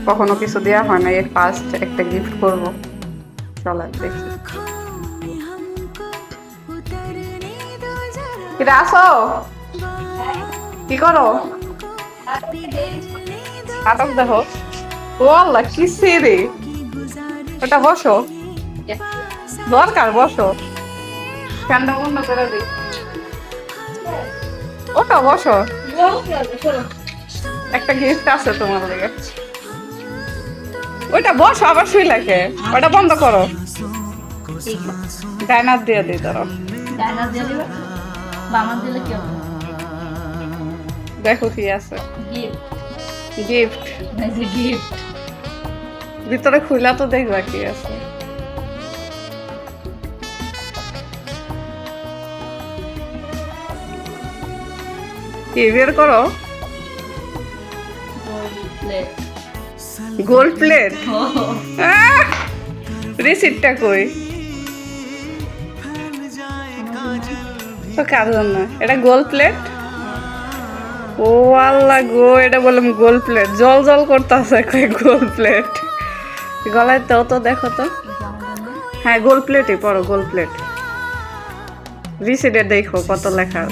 কখনো কিছু দেওয়া হয় না, এই ফার্স্ট একটা গিফট করব। চলো দেখি। এটা আসো, কি করো? নাটক দেখো। ও আল্লাহ, কি সিরি! ওটা বসো, দরকার বসো। ফ্যানটা বন্ধ করে দিই। ওটা বসো, একটা গিফট আছে তোমার লেগে। ওইটা বসো, আবার শুই লাগে। ওটা বন্ধ করো, ডাইনার দিয়ে দিই। ধরো দেখো কি আছে। গিফট ভিতরে খুইলা তো দেখবা কি আছে। কি বের করো? Gold plate. রিসিপ্টটা কই? তো কার জন্য এটা গোল্ড প্লেট? ও আল্লাহ গো, এটা বললাম গোল্ড প্লেট, জল জল করতেছে। গোল্ড প্লেট গলায় তো দেখো তো। হ্যাঁ গোল্ড প্লেটই পড়ো, গোল্ড প্লেট। রিসিপ্টে দেখো কত লেখা।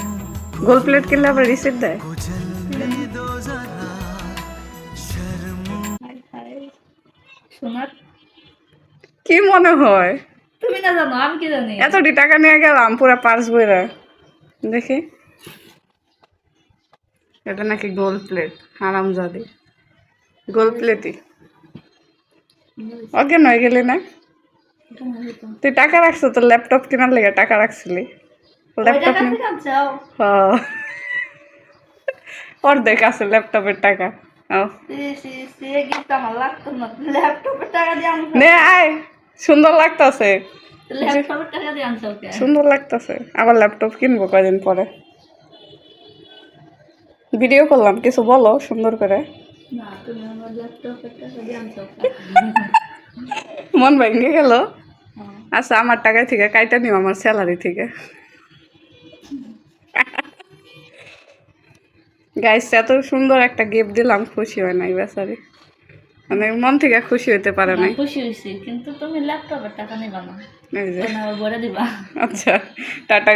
গোল্ড প্লেট কিনলে আবার রিসিপ্ট দেয়? কি মনে হয়? তুমি না জানো, আমি কি জানি? এতটি টাকা নিয়ে গেলাম পুরা পার্স বইরা। দেখি, এটা নাকি গোল্ড প্লেট। হারামজাদি, গোল্ড প্লেটই। অজ্ঞান হয়ে গেলি না? তুই টাকা রাখছো তোর ল্যাপটপ কেনার লেগে, টাকা রাখছিলি। ল্যাপটপ অর্ধেক আছে ল্যাপটপের টাকা। নে আয়, সুন্দর লাগতাছে, সুন্দর লাগতাছে। আবার ল্যাপটপ কিনবো কয়দিন পরে। ভিডিও করলাম, কিছু বলো সুন্দর করে। মন ভেঙে গেল। আচ্ছা, আমার টাকা থেকে কাইটা নিও, আমার স্যালারি থেকে। গাইস, এত সুন্দর একটা গিফট দিলাম, খুশি হয় নাই বেচারি, মানে মন থেকে খুশি হইতে পারে নাই। খুশি হয়েছি, কিন্তু তুমি ল্যাপটপের টাকা নিবা না, এই যে বলে দিবা। আচ্ছা, টাটা।